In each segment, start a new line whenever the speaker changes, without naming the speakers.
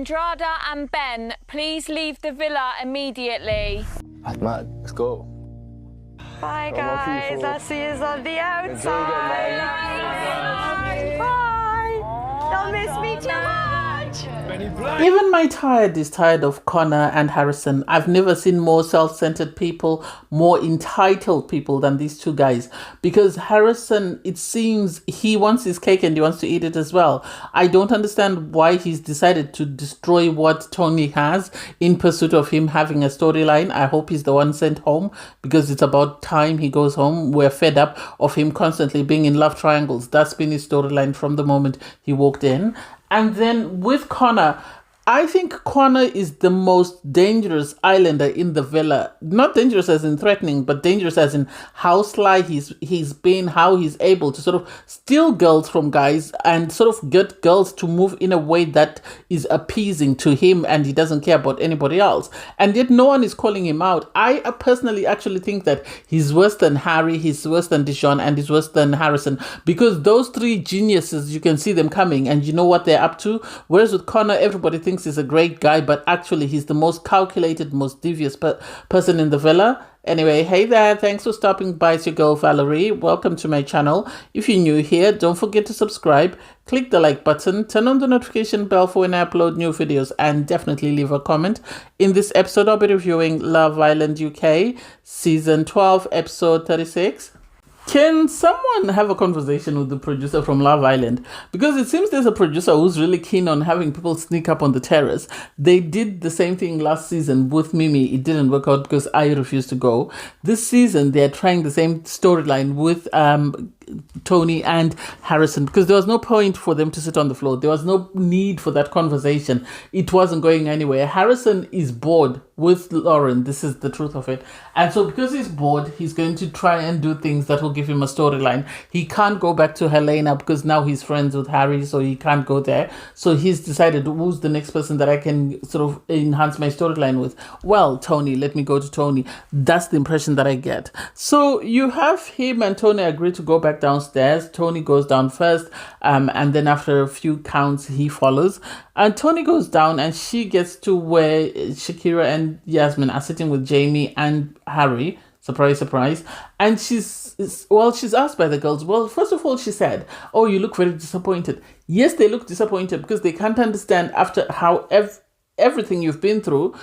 Andrada and Ben, please leave the villa immediately.
That's mad. Let's go.
Bye, guys. I'll see you on the outside. Bye. Don't miss me too much.
Even my tired is tired of Connor and Harrison. I've never seen more self-centered people, more entitled people than these two guys. Because Harrison, it seems he wants his cake and he wants to eat it as well. I don't understand why he's decided to destroy what Tony has in pursuit of him having a storyline. I hope he's the one sent home because it's about time he goes home. We're fed up of him constantly being in love triangles. That's been his storyline from the moment he walked in. And then with Connor, I think Connor is the most dangerous islander in the villa. Not dangerous as in threatening, but dangerous as in how sly he's been, how he's able to sort of steal girls from guys and sort of get girls to move in a way that is appeasing to him and he doesn't care about anybody else. And yet no one is calling him out. I personally actually think that he's worse than Harry, he's worse than Dijon, and he's worse than Harrison, because those three geniuses, you can see them coming and you know what they're up to. Whereas with Connor, everybody thinks he's a great guy, but actually he's the most calculated, most devious person in the villa. Anyway, hey there, thanks for stopping by. It's your girl Valerie. Welcome to my channel. If you're new here, don't forget to subscribe, click the like button, turn on the notification bell for when I upload new videos, and definitely leave a comment. In this episode, I'll be reviewing Love Island UK Season 12, Episode 36. Can someone have a conversation with the producer from Love Island? Because it seems there's a producer who's really keen on having people sneak up on the terrace. They did the same thing last season with Mimi. It didn't work out because I refused to go. This season, they're trying the same storyline with Tony and Harrison, because there was no point for them to sit on the floor. There was no need for that conversation. It wasn't going anywhere. Harrison is bored with Lauren. This is the truth of it. And so because he's bored, he's going to try and do things that will give him a storyline. He can't go back to Helena because now he's friends with Harry, so he can't go there. So he's decided, who's the next person that I can sort of enhance my storyline with? Well, Tony, let me go to Tony. That's the impression that I get. So you have him and Tony agree to go back downstairs. Tony goes down first, and then after a few counts, he follows. And Tony goes down and she gets to where Shakira and Yasmin are sitting with Jamie and Harry. Surprise, surprise. And she's asked by the girls. Well, first of all, she said, oh, you look very disappointed. Yes, they look disappointed because they can't understand after how everything you've been through,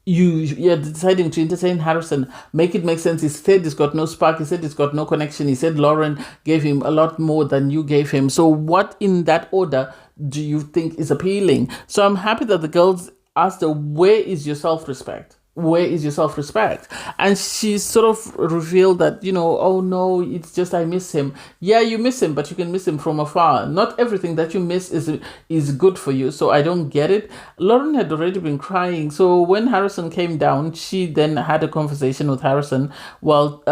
you're deciding to entertain Harrison. Make it make sense. He said he's got no spark. He said he's got no connection. He said Lauren gave him a lot more than you gave him. So what in that order do you think is appealing? So I'm happy that the girls asked her, where is your self-respect? Where is your self-respect? And she sort of revealed that, oh no, it's just I miss him. Yeah, you miss him, but you can miss him from afar. Not everything that you miss is good for you. So I don't get it. Lauren had already been crying. So when Harrison came down, she then had a conversation with Harrison while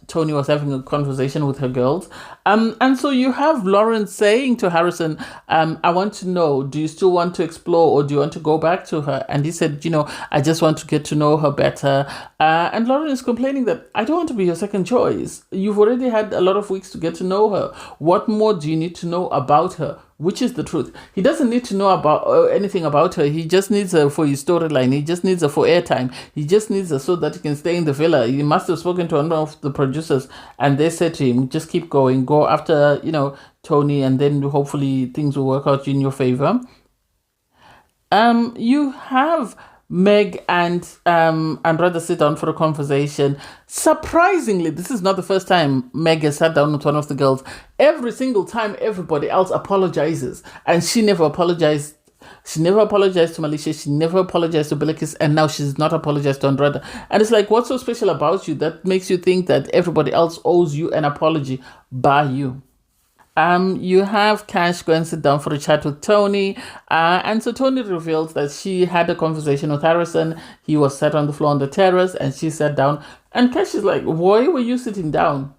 Tony was having a conversation with her girls. And so you have Lauren saying to Harrison, I want to know, do you still want to explore or do you want to go back to her? And he said, I just want to get to know her better. And Lauren is complaining that I don't want to be your second choice. You've already had a lot of weeks to get to know her. What more do you need to know about her? Which is the truth. He doesn't need to know about anything about her. He just needs her for his storyline. He just needs her for airtime. He just needs her so that he can stay in the villa. He must have spoken to one of the producers and they said to him, just keep going. Go after, Tony, and then hopefully things will work out in your favor. You have Meg and Andrada sit down for a conversation. Surprisingly, this is not the first time Meg has sat down with one of the girls. Every single time, everybody else apologizes, and she never apologized. She never apologized to Malaysia. She never apologized to Belakis, and now she's not apologized to Andrada. And it's like, what's so special about you that makes you think that everybody else owes you an apology by you? You have Cash go and sit down for a chat with Tony. And so Tony reveals that she had a conversation with Harrison. He was sat on the floor on the terrace and she sat down. And Cash is like, why were you sitting down?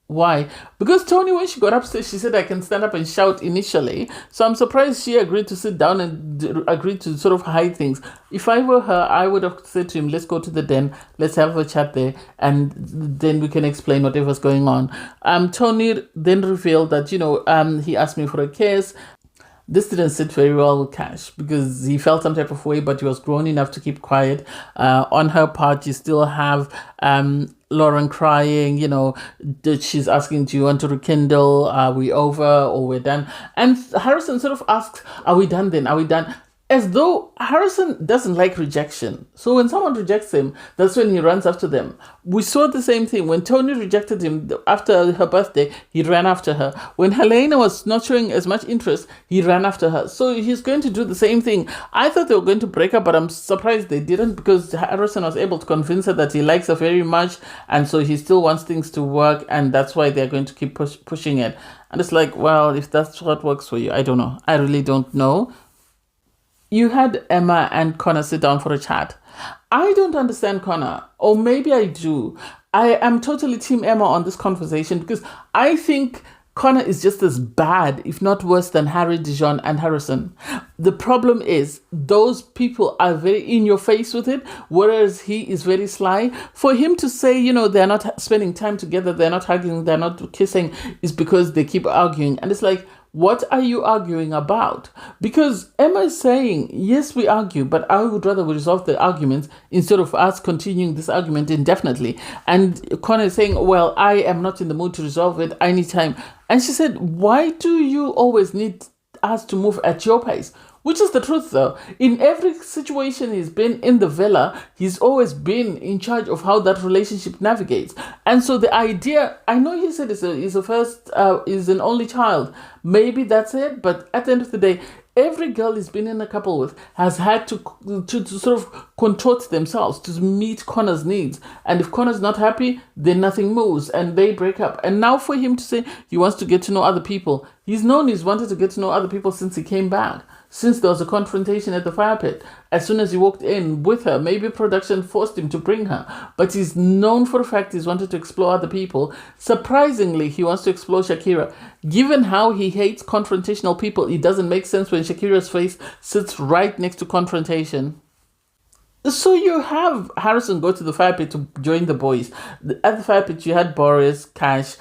Why? Because Tony, when she got upstairs, she said, I can stand up and shout initially. So I'm surprised she agreed to sit down and agreed to sort of hide things. If I were her, I would have said to him, let's go to the den, let's have a chat there, and then we can explain whatever's going on. Tony then revealed that, he asked me for a kiss. this didn't sit very well with Cash because he felt some type of way, but he was grown enough to keep quiet. On her part, you still have Lauren crying, that she's asking, do you want to rekindle? Are we over or we're done? And Harrison sort of asks, are we done then? Are we done? As though Harrison doesn't like rejection. So when someone rejects him, that's when he runs after them. We saw the same thing. When Tony rejected him after her birthday, he ran after her. When Helena was not showing as much interest, he ran after her. So he's going to do the same thing. I thought they were going to break up, but I'm surprised they didn't because Harrison was able to convince her that he likes her very much. And so he still wants things to work. And that's why they're going to keep pushing it. And it's like, well, if that's what works for you, I don't know. I really don't know. You had Emma and Connor sit down for a chat. I don't understand Connor, or maybe I do. I am totally Team Emma on this conversation because I think Connor is just as bad, if not worse, than Harry, Dijon, and Harrison. The problem is those people are very in your face with it, whereas he is very sly. For him to say, they're not spending time together, they're not hugging, they're not kissing, is because they keep arguing. And it's like, what are you arguing about? Because Emma is saying, yes, we argue, but I would rather we resolve the arguments instead of us continuing this argument indefinitely. And Connor is saying, well, I am not in the mood to resolve it. I need time. And she said, why do you always need us to move at your pace? Which is the truth, though. In every situation he's been in the villa, he's always been in charge of how that relationship navigates. And so the idea, I know he said is an only child. Maybe that's it. But at the end of the day, every girl he's been in a couple with has had to sort of contort themselves to meet Connor's needs. And if Connor's not happy, then nothing moves and they break up. And now for him to say he wants to get to know other people, he's wanted to get to know other people since he came back. Since there was a confrontation at the fire pit, as soon as he walked in with her, maybe production forced him to bring her, but he's known for a fact he's wanted to explore other people. Surprisingly, he wants to explore Shakira. Given how he hates confrontational people, it doesn't make sense when Shakira's face sits right next to confrontation. So you have Harrison go to the fire pit to join the boys. At the fire pit, you had Boris, Cash,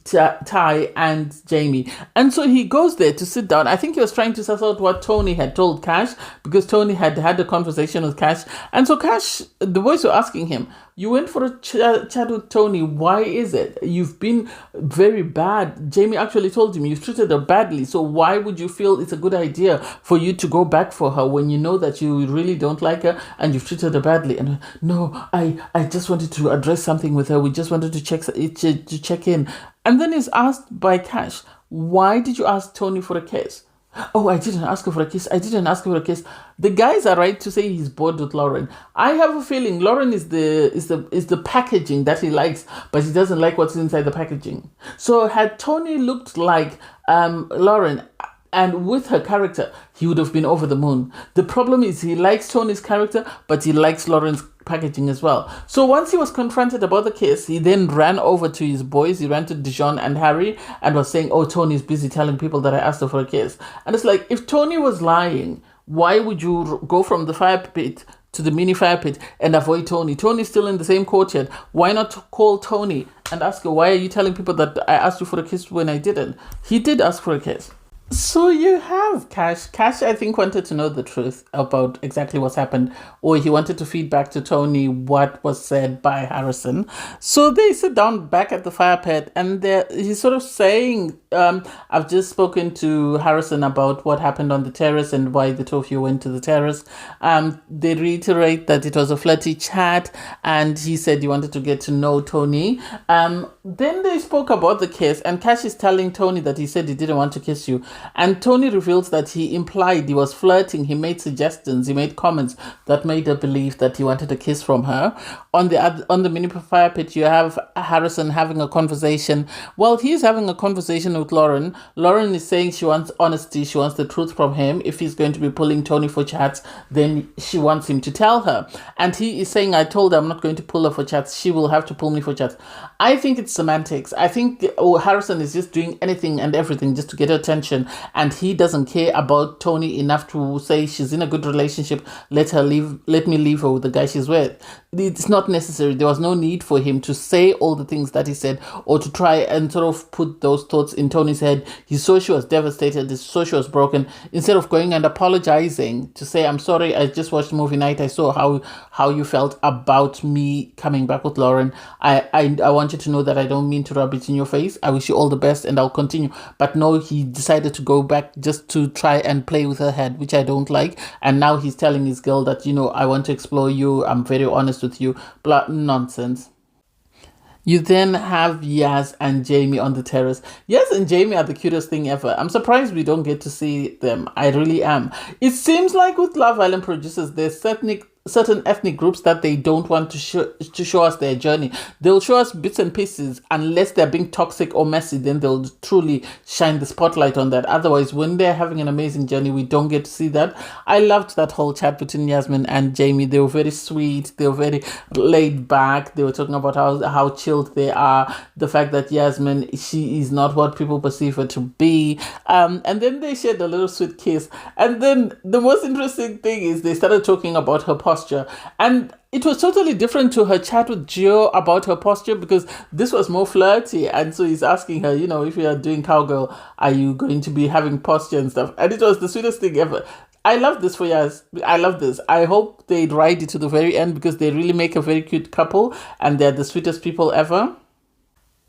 Ty and Jamie. And so he goes there to sit down. I think he was trying to suss out what Tony had told Cash because Tony had had a conversation with Cash. And so Cash, the boys were asking him, you went for a chat with Tony. Why is it? You've been very bad. Jamie actually told him you've treated her badly. So why would you feel it's a good idea for you to go back for her when you know that you really don't like her and you've treated her badly? And no, I just wanted to address something with her. We just wanted to check in. And then he's asked by Cash, why did you ask Tony for a kiss? Oh, I didn't ask her for a kiss. The guys are right to say he's bored with Lauren. I have a feeling Lauren is the packaging that he likes, but he doesn't like what's inside the packaging. So had Tony looked like Lauren and with her character, he would have been over the moon. The problem is he likes Tony's character, but he likes Lauren's packaging as well. So once he was confronted about the case, he then ran over to his boys. He ran to Dijon and Harry and was saying, oh, Tony's busy telling people that I asked her for a kiss. And it's like, if Tony was lying, why would you go from the fire pit to the mini fire pit and avoid Tony? Tony's still in the same courtyard. Why not call Tony and ask her, why are you telling people that I asked you for a kiss when I didn't? He did ask for a kiss. So you have Cash. Cash, I think, wanted to know the truth about exactly what's happened, or he wanted to feed back to Tony what was said by Harrison. So they sit down back at the fire pit, and he's sort of saying, I've just spoken to Harrison about what happened on the terrace and why the two of you went to the terrace. They reiterate that it was a flirty chat, and he said he wanted to get to know Tony. Then they spoke about the kiss, and Cash is telling Tony that he said he didn't want to kiss you. And Tony reveals that he implied he was flirting. He made suggestions. He made comments that made her believe that he wanted a kiss from her. On the mini fire pit, you have Harrison having a conversation. Well, he's having a conversation with Lauren. Lauren is saying she wants honesty. She wants the truth from him. If he's going to be pulling Tony for chats, then she wants him to tell her. And he is saying, I told her I'm not going to pull her for chats. She will have to pull me for chats. I think it's semantics. I think Harrison is just doing anything and everything just to get her attention and he doesn't care about Tony enough to say she's in a good relationship, let me leave her with the guy she's with. It's not necessary. There was no need for him to say all the things that he said, or to try and sort of put those thoughts in Tony's head. He saw she was devastated, he saw she was broken. Instead of going and apologizing to say, I'm sorry, I just watched movie night, I saw how you felt about me coming back with Lauren. I want you to know that I don't mean to rub it in your face. I wish you all the best and I'll continue. But no, he decided to go back just to try and play with her head, which I don't like. And now he's telling his girl that, I want to explore you, I'm very honest with you. Blah, nonsense. You then have Yas and Jamie on the terrace. Yas and Jamie are the cutest thing ever. I'm surprised we don't get to see them. I really am. It seems like with Love Island producers, there's certain ethnic groups that they don't want to show us their journey. They'll show us bits and pieces unless they're being toxic or messy. Then they'll truly shine the spotlight on that. Otherwise, when they're having an amazing journey, we don't get to see that. I loved that whole chat between Yasmin and Jamie. They were very sweet. They were very laid back. They were talking about how chilled they are. The fact that Yasmin, she is not what people perceive her to be. And then they shared a little sweet kiss. And then the most interesting thing is they started talking about her posture, and it was totally different to her chat with Gio about her posture, because this was more flirty. And so he's asking her, if you are doing cowgirl, are you going to be having posture and stuff? And it was the sweetest thing ever. I love this for Yas. I love this. I hope they ride it to the very end, because they really make a very cute couple and they're the sweetest people ever.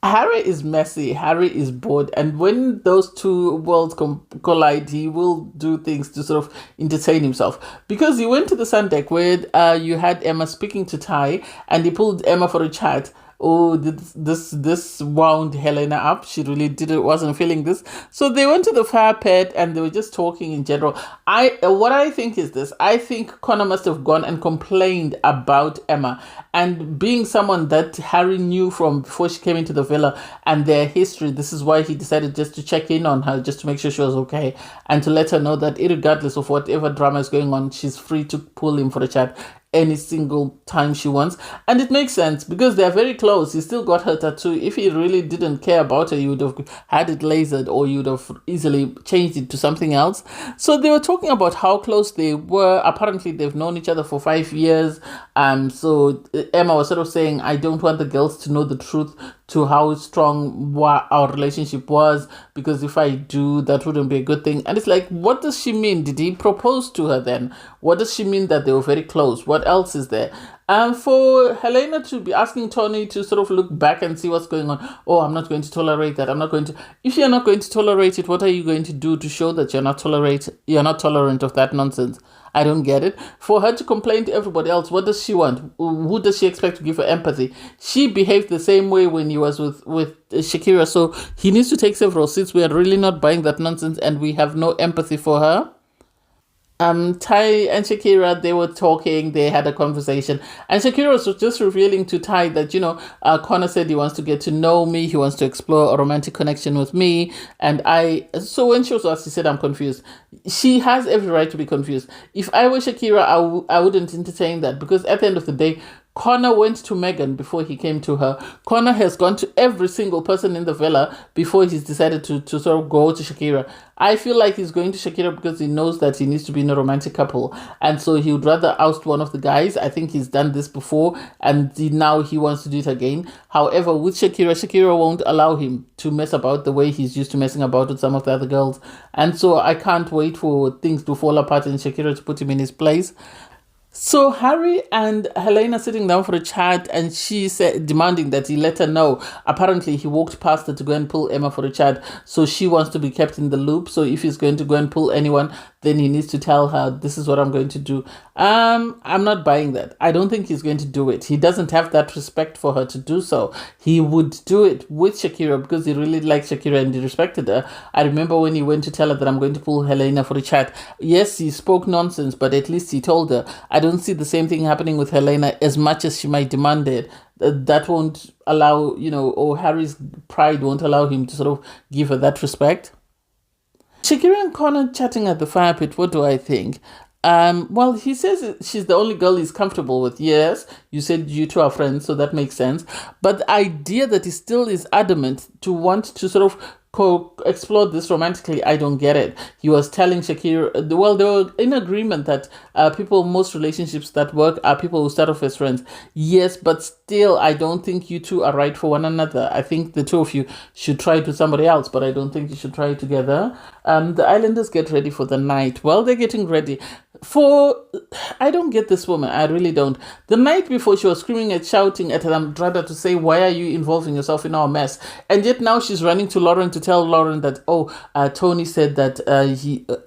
Harry is messy, Harry is bored, and when those two worlds collide, he will do things to sort of entertain himself. Because he went to the sun deck where you had Emma speaking to Ty, and he pulled Emma for a chat. Oh, this wound Helena up. She really wasn't feeling this. So they went to the fire pit and they were just talking in general. What I think is this. I think Connor must have gone and complained about Emma. And being someone that Harry knew from before she came into the villa and their history, this is why he decided just to check in on her, just to make sure she was okay. And to let her know that regardless of whatever drama is going on, she's free to pull him for a chat any single time she wants. And it makes sense because they're very close. He still got her tattoo. If he really didn't care about her, you would have had it lasered, or you would have easily changed it to something else. So they were talking about how close they were. Apparently they've known each other for 5 years. So Emma was sort of saying, I don't want the girls to know the truth to how strong our relationship was, because if I do, that wouldn't be a good thing. And it's like, what does she mean? Did he propose to her then? What does she mean that they were very close? What else is there? For Helena to be asking Tony to sort of look back and see what's going on. Oh, I'm not going to tolerate that. I'm not going to. If you're not going to tolerate it, what are you going to do to show that you're not tolerant of that nonsense? I don't get it. For her to complain to everybody else, what does she want? Who does she expect to give her empathy? She behaved the same way when he was with Shakira, so he needs to take several seats. We are really not buying that nonsense, and we have no empathy for her. Ty and Shakira, they were talking, they had a conversation, and Shakira was just revealing to Ty that, Connor said he wants to get to know me, he wants to explore a romantic connection with me, so when she was asked, she said, I'm confused. She has every right to be confused. If I were Shakira, I wouldn't entertain that, because at the end of the day, Connor went to Megan before he came to her. Connor has gone to every single person in the villa before he's decided to sort of go to Shakira. I feel like he's going to Shakira because he knows that he needs to be in a romantic couple. And so he would rather oust one of the guys. I think he's done this before and now he wants to do it again. However, with Shakira won't allow him to mess about the way he's used to messing about with some of the other girls. And so I can't wait for things to fall apart and Shakira to put him in his place. So Harry and Helena sitting down for a chat, and she said, demanding that he let her know. Apparently he walked past her to go and pull Emma for a chat, so she wants to be kept in the loop. So if he's going to go and pull anyone, then he needs to tell her, this is what I'm going to do. I'm not buying that. I don't think he's going to do it. He doesn't have that respect for her to do so. He would do it with Shakira because he really liked Shakira and he respected her. I remember when he went to tell her that I'm going to pull Helena for a chat. Yes, he spoke nonsense, but at least he told her. I don't see the same thing happening with Helena as much as she might demand it. That won't allow, or Harry's pride won't allow him to sort of give her that respect. Shakira and Connor chatting at the fire pit, what do I think? Well, he says she's the only girl he's comfortable with. Yes, you said you two are friends, so that makes sense. But the idea that he still is adamant to want to sort of explore this romantically, I don't get it. He was telling Shakira, well, they were in agreement that most relationships that work are people who start off as friends. Yes, but still, I don't think you two are right for one another. I think the two of you should try to somebody else, but I don't think you should try it together. The islanders get ready for the night. Well, they're getting ready I don't get this woman. I really don't. The night before, she was screaming and shouting at Andrada to say, why are you involving yourself in our mess? And yet now she's running to Lauren to tell Lauren that, Tony said that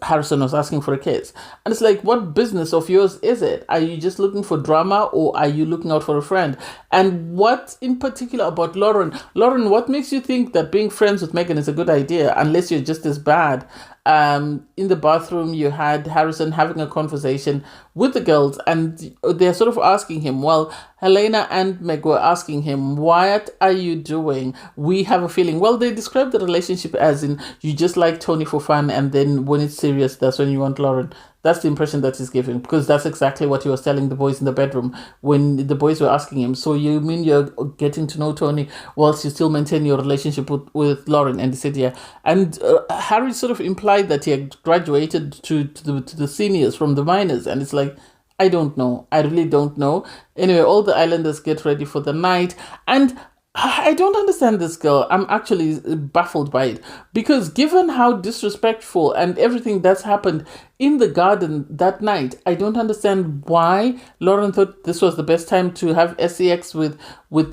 Harrison was asking for a kiss. And it's like, what business of yours is it? Are you just looking for drama, or are you looking out for a friend? And what in particular about Lauren? Lauren, what makes you think that being friends with Megan is a good idea, unless you're just as bad? In the bathroom, you had Harrison having a conversation with the girls, and they're sort of asking him, well, Helena and Meg were asking him, what are you doing? We have a feeling. Well, they described the relationship as in, you just like Tony for fun, and then when it's serious, that's when you want Lauren. That's the impression that he's giving, because that's exactly what he was telling the boys in the bedroom when the boys were asking him, so you mean you're getting to know Tony whilst you still maintain your relationship with Lauren? And he said, yeah. And Harry sort of implied that he had graduated to the seniors from the minors. And it's like, I don't know. I really don't know. Anyway, all the islanders get ready for the night. And I don't understand this girl. I'm actually baffled by it, because given how disrespectful and everything that's happened in the garden that night, I don't understand why Lauren thought this was the best time to have sex with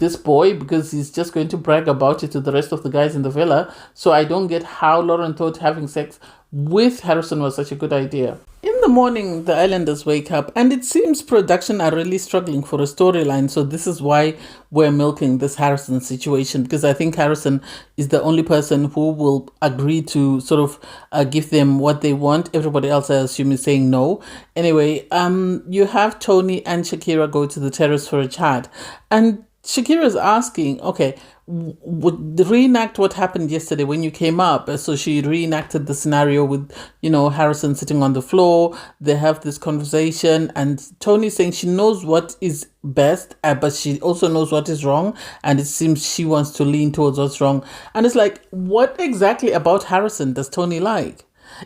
this boy, because he's just going to brag about it to the rest of the guys in the villa. So I don't get how Lauren thought having sex with Harrison was such a good idea. In the morning, the islanders wake up, and it seems production are really struggling for a storyline. So this is why we're milking this Harrison situation, because I think Harrison is the only person who will agree to sort of give them what they want. Everybody else, I assume, is saying no. Anyway, you have Tony and Shakira go to the terrace for a chat, and Shakira is asking, okay, reenact what happened yesterday when you came up. So she reenacted the scenario with, Harrison sitting on the floor. They have this conversation, and Tony's saying she knows what is best, but she also knows what is wrong, and it seems she wants to lean towards what's wrong. And it's like, what exactly about Harrison does Tony like?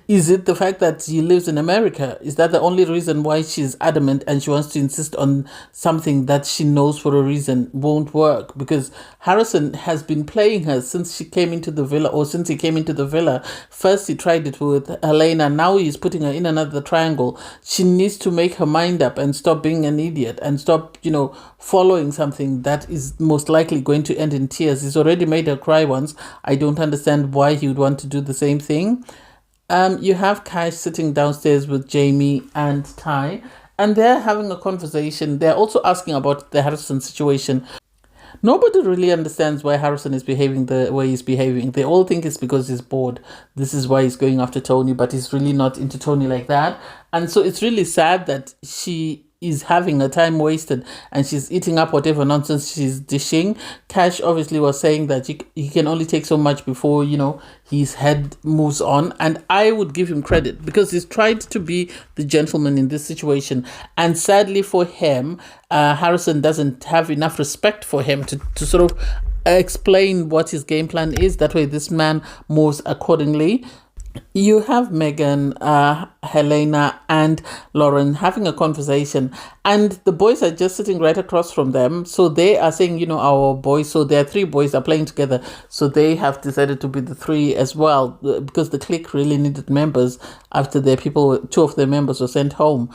Is it the fact that he lives in America? Is that the only reason why she's adamant and she wants to insist on something that she knows for a reason won't work? Because Harrison has been playing her since she came into the villa, or since he came into the villa. First he tried it with Helena, now he's putting her in another triangle. She needs to make her mind up and stop being an idiot and stop, following something that is most likely going to end in tears. He's already made her cry once. I don't understand why he would want to do the same thing. You have Cash sitting downstairs with Jamie and Ty, and they're having a conversation. They're also asking about the Harrison situation. Nobody really understands why Harrison is behaving the way he's behaving. They all think it's because he's bored. This is why he's going after Tony, but he's really not into Tony like that. And so it's really sad that she is having her time wasted and she's eating up whatever nonsense she's dishing. Cash obviously was saying that he can only take so much before, his head moves on. And I would give him credit because he's tried to be the gentleman in this situation. And sadly for him, Harrison doesn't have enough respect for him to sort of explain what his game plan is. That way this man moves accordingly. You have Megan, Helena, and Lauren having a conversation, and the boys are just sitting right across from them. So they are saying, our boys. So their three boys are playing together. So they have decided to be the three as well, because the clique really needed members after two of their members were sent home.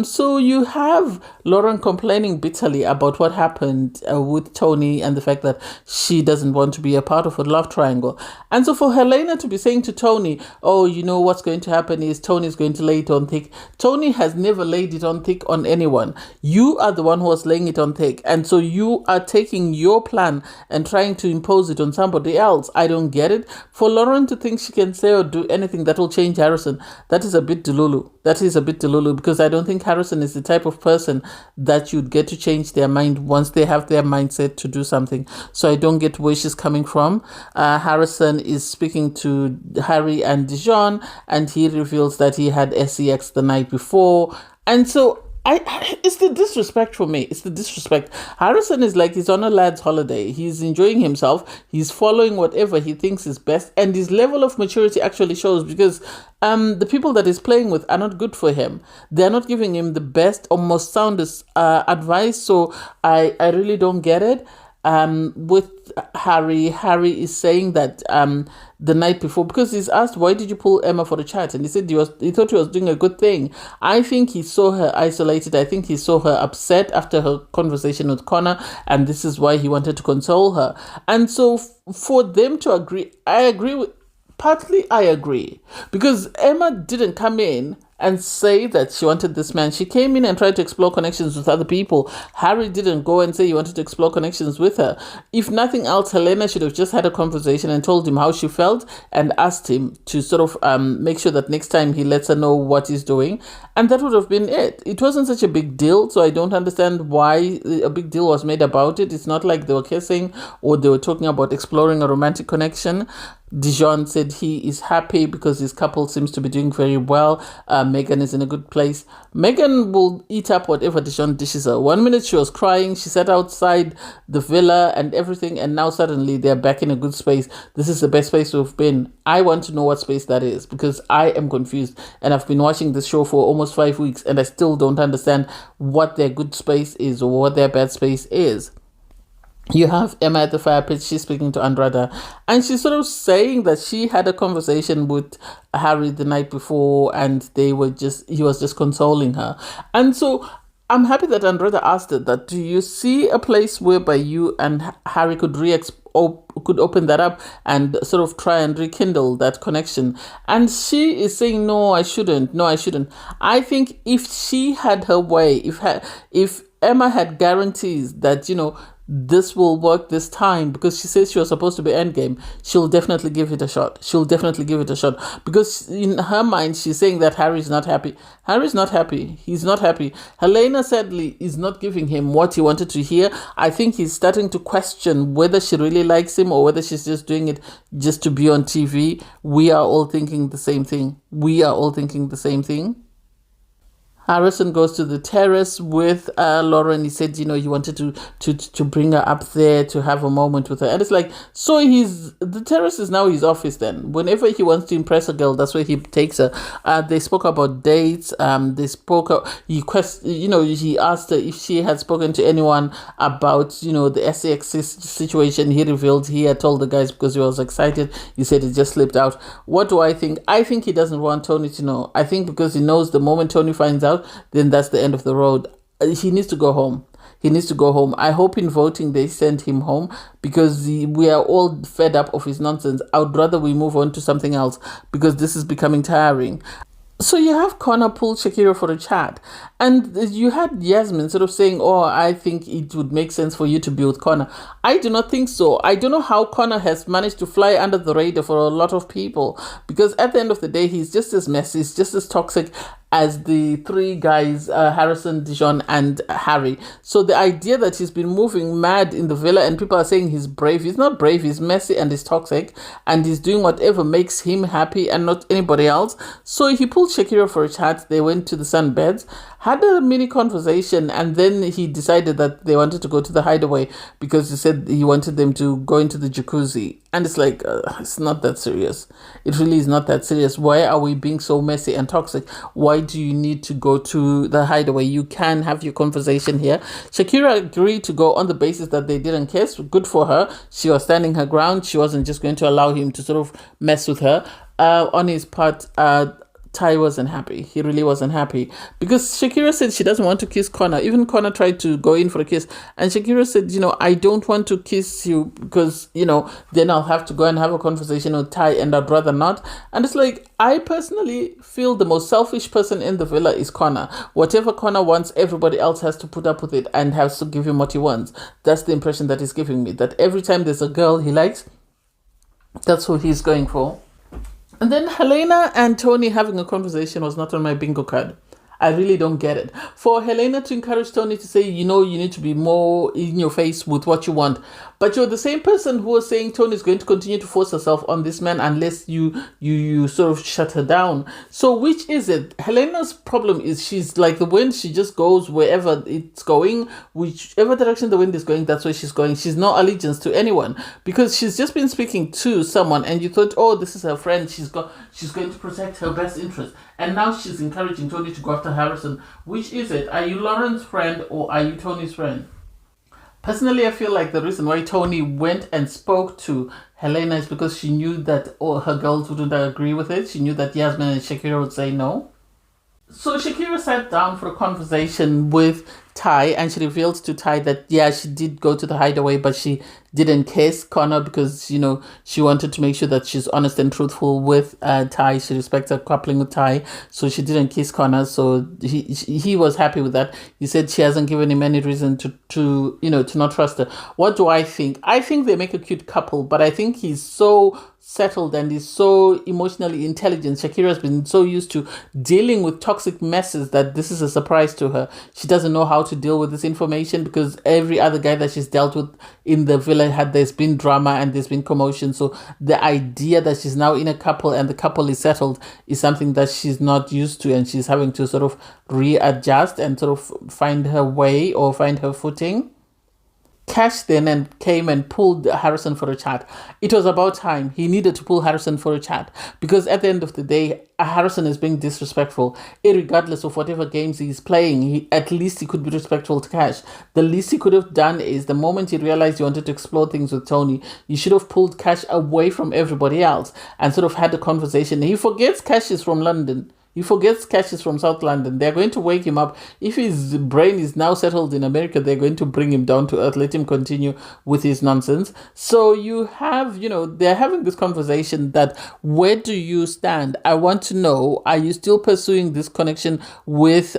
So you have Lauren complaining bitterly about what happened with Tony and the fact that she doesn't want to be a part of a love triangle. And so for Helena to be saying to Tony, oh, what's going to happen is Tony's going to lay it on thick. Tony has never laid it on thick on anyone. You are the one who was laying it on thick. And so you are taking your plan and trying to impose it on somebody else. I don't get it. For Lauren to think she can say or do anything that will change Harrison, that is a bit delulu. Because I don't think Harrison is the type of person that you'd get to change their mind once they have their mindset to do something. So I don't get where she's coming from. Harrison is speaking to Harry and Dijon, and he reveals that he had sex the night before. And so It's the disrespect for me. It's the disrespect. Harrison is like he's on a lad's holiday. He's enjoying himself. He's following whatever he thinks is best, and his level of maturity actually shows because the people that he's playing with are not good for him. They're not giving him the best or most soundest advice. So I really don't get it. With Harry is saying that the night before, because he's asked, why did you pull Emma for the chat? And he said he thought he was doing a good thing. I think he saw her isolated. I think he saw her upset after her conversation with Connor, and this is why he wanted to console her. And so for them to agree, I agree, because Emma didn't come in and say that she wanted this man. She came in and tried to explore connections with other people. Harry didn't go and say he wanted to explore connections with her. If nothing else, Helena should have just had a conversation and told him how she felt and asked him to sort of make sure that next time he lets her know what he's doing. And that would have been it. It wasn't such a big deal, so I don't understand why a big deal was made about it. It's not like they were kissing or they were talking about exploring a romantic connection. Dijon said he is happy because his couple seems to be doing very well. Megan is in a good place. Megan will eat up whatever Dijon dishes her. 1 minute she was crying, she sat outside the villa and everything, and now suddenly they're back in a good space. This is the best space we've been. I want to know what space that is because I am confused, and I've been watching this show for almost 5 weeks and I still don't understand what their good space is or what their bad space is. You have Emma at the fire pit. She's speaking to Andrada, and she's sort of saying that she had a conversation with Harry the night before, and he was just consoling her. And so I'm happy that Andrada asked her that. Do you see a place whereby you and Harry could could open that up and sort of try and rekindle that connection? And she is saying, no, I shouldn't. I think if she had her way, if Emma had guarantees that, this will work this time, because she says she was supposed to be endgame, she'll definitely give it a shot. Because in her mind, she's saying that Harry's not happy. He's not happy. Helena sadly is not giving him what he wanted to hear. I think he's starting to question whether she really likes him or whether she's just doing it just to be on TV. We are all thinking the same thing. Harrison goes to the terrace with Lauren. He said, he wanted to bring her up there to have a moment with her. And it's like, so the terrace is now his office then. Whenever he wants to impress a girl, that's where he takes her. They spoke about dates. He asked her if she had spoken to anyone about, the SEX situation. He revealed he had told the guys because he was excited. He said it just slipped out. What do I think? I think he doesn't want Tony to know. I think because he knows the moment Tony finds out, then that's the end of the road. He needs to go home. I hope in voting they send him home because we are all fed up of his nonsense. I would rather we move on to something else because this is becoming tiring. So you have Connor pull Shakira for a chat, and you had Yasmin sort of saying, I think it would make sense for you to be with Connor. I do not think so. I don't know how Connor has managed to fly under the radar for a lot of people, because at the end of the day, he's just as messy, he's just as toxic as the three guys, Harrison, Dijon, and Harry. So the idea that he's been moving mad in the villa and people are saying he's brave, he's not brave, he's messy and he's toxic, and he's doing whatever makes him happy and not anybody else. So he pulled Shakira for a chat. They went to the sunbeds, had a mini conversation, and then he decided that they wanted to go to the hideaway because he said he wanted them to go into the jacuzzi. And it's like, it's not that serious. It really is not that serious. Why are we being so messy and toxic? Why do you need to go to the hideaway? You can have your conversation here. Shakira agreed to go on the basis that they didn't kiss. Good for her. She was standing her ground. She wasn't just going to allow him to sort of mess with her. On his part, Ty wasn't happy. He really wasn't happy because Shakira said she doesn't want to kiss Connor. Even Connor tried to go in for a kiss, and Shakira said, I don't want to kiss you because, then I'll have to go and have a conversation with Ty, and I'd rather not. And it's like, I personally feel the most selfish person in the villa is Connor. Whatever Connor wants, everybody else has to put up with it and has to give him what he wants. That's the impression that he's giving me, that every time there's a girl he likes, that's who he's going for. And then Helena and Tony having a conversation was not on my bingo card. I really don't get it. For Helena to encourage Tony to say, you need to be more in your face with what you want. But you're the same person who was saying Tony is going to continue to force herself on this man unless you sort of shut her down. So which is it? Helena's problem is she's like the wind. She just goes wherever it's going. Whichever direction the wind is going, that's where she's going. She's no allegiance to anyone because she's just been speaking to someone and you thought, oh, this is her friend. She's going to protect her best interest. And now she's encouraging Tony to go after Harrison. Which is it? Are you Lauren's friend or are you Tony's friend? Personally, I feel like the reason why Tony went and spoke to Helena is because she knew that her girls wouldn't agree with it. She knew that Yasmin and Shakira would say no. So Shakira sat down for a conversation with Ty and she revealed to Ty that, yeah, she did go to the hideaway, but she didn't kiss Connor because, she wanted to make sure that she's honest and truthful with Ty. She respects her coupling with Ty, so she didn't kiss Connor. So he was happy with that. He said she hasn't given him any reason to not trust her. What do I think? I think they make a cute couple, but I think he's so settled and is so emotionally intelligent. Shakira's been so used to dealing with toxic messes that this is a surprise to her. She doesn't know how to deal with this information because every other guy that she's dealt with in the villa there's been drama and there's been commotion. So the idea that she's now in a couple and the couple is settled is something that she's not used to, and she's having to sort of readjust and sort of find her way or find her footing. Cash then came and pulled Harrison for a chat. It was about time. He needed to pull Harrison for a chat because at the end of the day, Harrison is being disrespectful. Irregardless of whatever games he's playing, at least he could be respectful to Cash. The least he could have done is the moment he realized he wanted to explore things with Tony, he should have pulled Cash away from everybody else and sort of had a conversation. He forgets Cash is from London. He forgets Cash is from South London. They're going to wake him up. If his brain is now settled in America, they're going to bring him down to earth, let him continue with his nonsense. So you have, they're having this conversation that where do you stand? I want to know, are you still pursuing this connection with,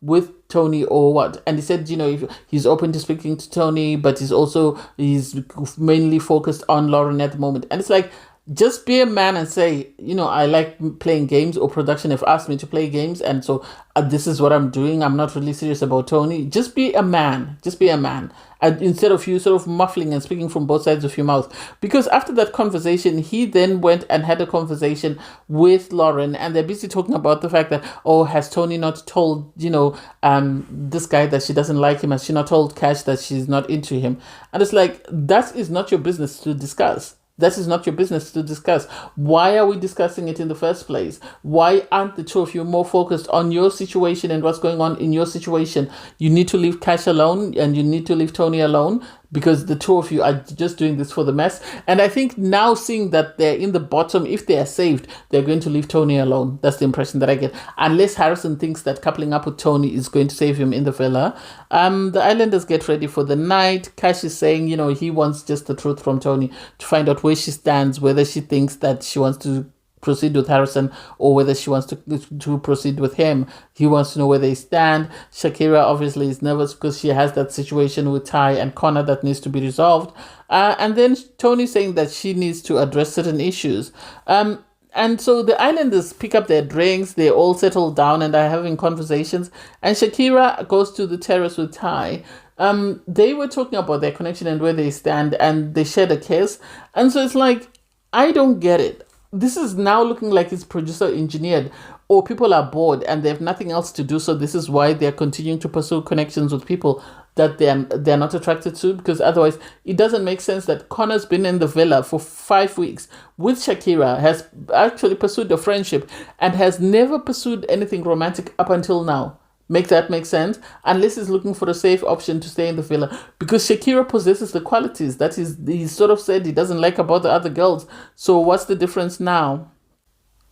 with Tony or what? And he said, if he's open to speaking to Tony, but he's mainly focused on Lauren at the moment. And it's like, just be a man and say, I like playing games, or production have asked me to play games, and so this is what I'm doing. I'm not really serious about Tony. Just be a man. Just be a man. And instead of you sort of muffling and speaking from both sides of your mouth. Because after that conversation, he then went and had a conversation with Lauren, and they're busy talking about the fact that, has Tony not told, this guy that she doesn't like him? Has she not told Cash that she's not into him? And it's like, that is not your business to discuss. That is not your business to discuss. Why are we discussing it in the first place? Why aren't the two of you more focused on your situation and what's going on in your situation? You need to leave Cash alone and you need to leave Tony alone because the two of you are just doing this for the mess. And I think now seeing that they're in the bottom, if they are saved, they're going to leave Tony alone. That's the impression that I get. Unless Harrison thinks that coupling up with Tony is going to save him in the villa. The Islanders get ready for the night. Cash is saying, he wants just the truth from Tony to find out where she stands, whether she thinks that she wants to proceed with Harrison or whether she wants to proceed with him. He wants to know where they stand. Shakira obviously is nervous because she has that situation with Ty and Connor that needs to be resolved. And then Tony saying that she needs to address certain issues. And so the Islanders pick up their drinks, they all settle down and are having conversations. And Shakira goes to the terrace with Ty. They were talking about their connection and where they stand, and they shared a kiss. And so it's like, I don't get it. This is now looking like it's producer engineered, or people are bored and they have nothing else to do. So this is why they're continuing to pursue connections with people that they're not attracted to, because otherwise it doesn't make sense that Connor's been in the villa for 5 weeks with Shakira, has actually pursued a friendship and has never pursued anything romantic up until now. Make that make sense? Unless he's looking for a safe option to stay in the villa. Because Shakira possesses the qualities that he sort of said he doesn't like about the other girls. So what's the difference now?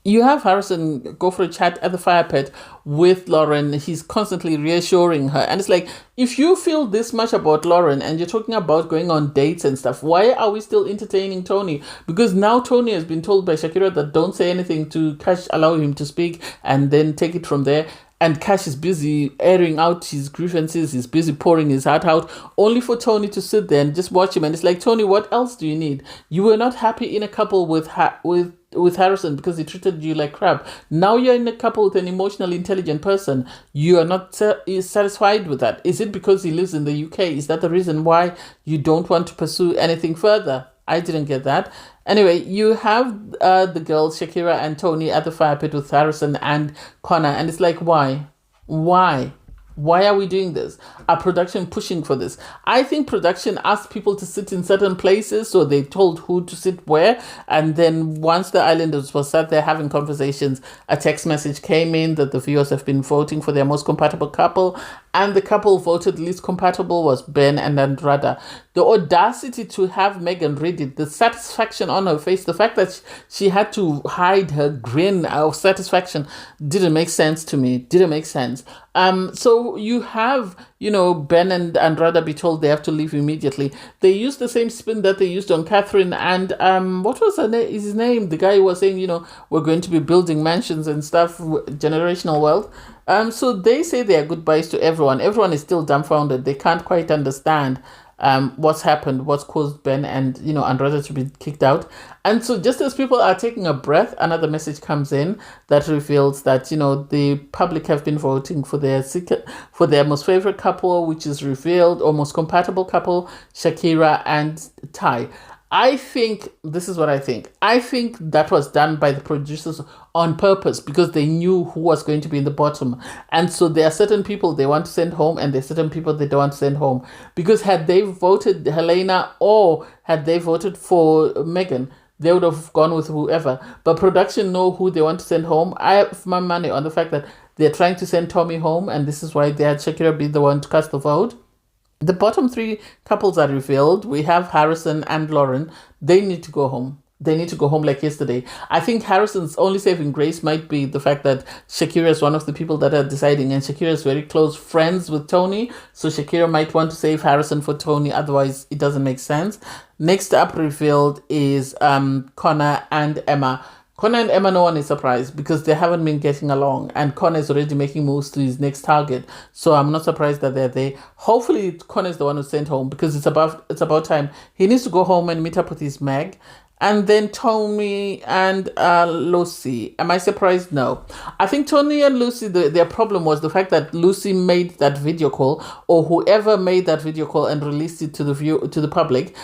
You have Harrison go for a chat at the fire pit with Lauren. He's constantly reassuring her. And it's like, if you feel this much about Lauren and you're talking about going on dates and stuff, why are we still entertaining Tony? Because now Tony has been told by Shakira that don't say anything to Cash, allow him to speak and then take it from there. And Cash is busy airing out his grievances. He's busy pouring his heart out, only for Tony to sit there and just watch him. And it's like, Tony, what else do you need? You were not happy in a couple with with Harrison because he treated you like crap. Now you're in a couple with an emotionally intelligent person. You are not satisfied with that. Is it because he lives in the UK? Is that the reason why you don't want to pursue anything further? I didn't get that. Anyway, you have the girls, Shakira and Tony, at the fire pit with Harrison and Connor. And it's like, why? Why? Why are we doing this? Are production pushing for this? I think production asked people to sit in certain places, so they told who to sit where. And then once the islanders were sat there having conversations, a text message came in that the viewers have been voting for their most compatible couple. And the couple voted least compatible was Ben and Andrada. The audacity to have Megan read it, the satisfaction on her face, the fact that she had to hide her grin of satisfaction didn't make sense to me. Didn't make sense. So you have, Ben and Andrada be told they have to leave immediately. They used the same spin that they used on Catherine and what was his name? The guy who was saying, we're going to be building mansions and stuff, generational wealth. So they say their goodbyes to everyone. Everyone is still dumbfounded. They can't quite understand what's happened, what's caused Ben and Andrada to be kicked out. And so just as people are taking a breath, another message comes in that reveals that the public have been voting for their most favorite couple, which is revealed, or most compatible couple, Shakira and Ty. I think this is what I think. I think that was done by the producers on purpose because they knew who was going to be in the bottom. And so there are certain people they want to send home and there are certain people they don't want to send home. Because had they voted Helena or had they voted for Megan, they would have gone with whoever. But production know who they want to send home. I have my money on the fact that they're trying to send Tommy home, and this is why they had Shakira be the one to cast the vote. The bottom three couples are revealed. We have Harrison and Lauren. They need to go home. They need to go home like yesterday. I think Harrison's only saving grace might be the fact that Shakira is one of the people that are deciding, and Shakira is very close friends with Tony. So Shakira might want to save Harrison for Tony. Otherwise, it doesn't make sense. Next up revealed is Connor and Emma. Connor and Emma, no one is surprised because they haven't been getting along, and Connor is already making moves to his next target. So I'm not surprised that they're there. Hopefully Connor is the one who's sent home because it's about time. He needs to go home and meet up with his Meg. And then Tony and Lucy. Am I surprised? No. I think Tony and Lucy, their problem was the fact that Lucy made that video call, or whoever made that video call and released it to the public.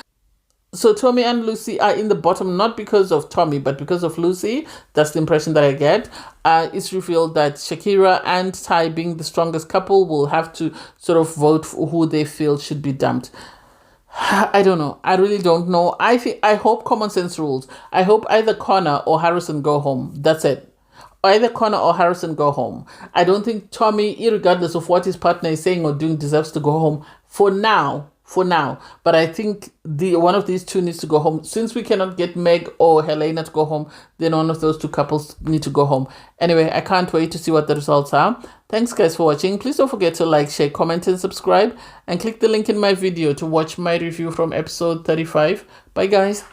So Tommy and Lucy are in the bottom, not because of Tommy, but because of Lucy. That's the impression that I get. It's revealed that Shakira and Ty, being the strongest couple, will have to sort of vote for who they feel should be dumped. I don't know. I really don't know. I hope common sense rules. I hope either Connor or Harrison go home. That's it. Either Connor or Harrison go home. I don't think Tommy, irregardless of what his partner is saying or doing, deserves to go home for now. But I think one of these two needs to go home. Since we cannot get Meg or Helena to go home, then one of those two couples need to go home. Anyway, I can't wait to see what the results are. Thanks guys for watching. Please don't forget to like, share, comment and subscribe, and click the link in my video to watch my review from episode 35. Bye guys.